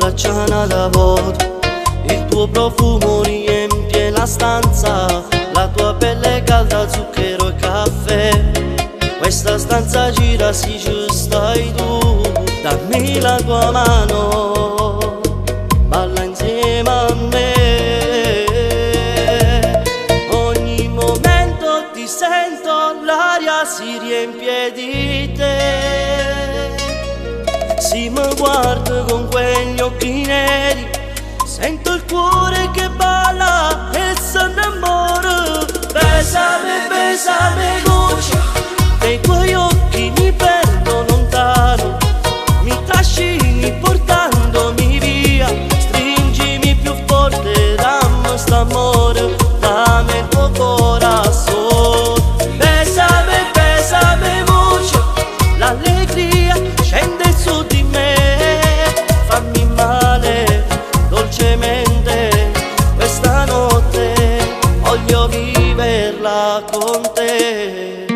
braccia nada vuoto, il tuo profumo riempie la stanza, la tua pelle calda, zucchero e caffè. Questa stanza gira, sì, ci stai tu, dammi la tua mano, balla insieme a me. Ogni momento ti sento, l'aria si riempie di te. Se mi guardo con quegli occhi neri, sento il cuore che balla e si innamora. Besame, besame, cuccia, nei tuoi occhi mi perdo lontano, mi trascini portandomi via, stringimi più forte, dammi st'amore, dammi il tuo corazon. Besame, besame mucho, l'allegria scende su di me, fammi male dolcemente, questa notte voglio viverla con te.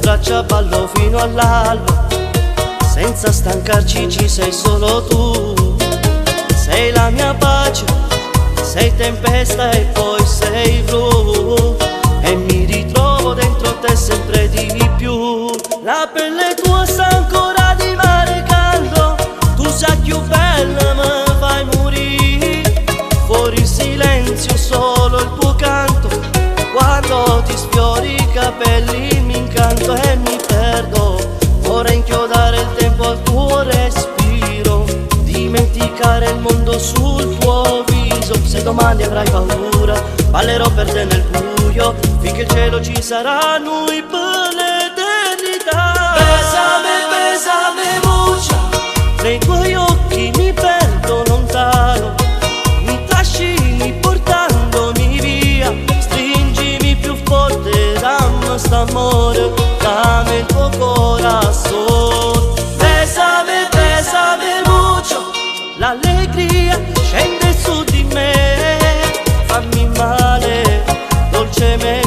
Braccia ballo fino all'alba, senza stancarci ci sei solo tu. Sei la mia pace, sei tempesta e poi sei blu, e mi ritrovo dentro te sempre di più. La pelle tua sta ancora di mare caldo, tu sei più bella, mi fai morire. Fuori il silenzio, solo il tuo canto, quando ti sfiori i capelli mi incanto e mi perdo. Vorrei inchiodare il tempo al tuo respiro, dimenticare il mondo sul tuo viso. Se domani avrai paura, ballerò per te nel buio, finché il cielo ci sarà, noi per l'eternità. Besame, besame mucho, nei tuoi occhi mi perdo lontano, mi trascini portandomi via, stringimi più forte, dammi st'amore, dammi il tuo corazon. Besame, besame mucho, l'allegria scende su di me, fammi male dolcemente,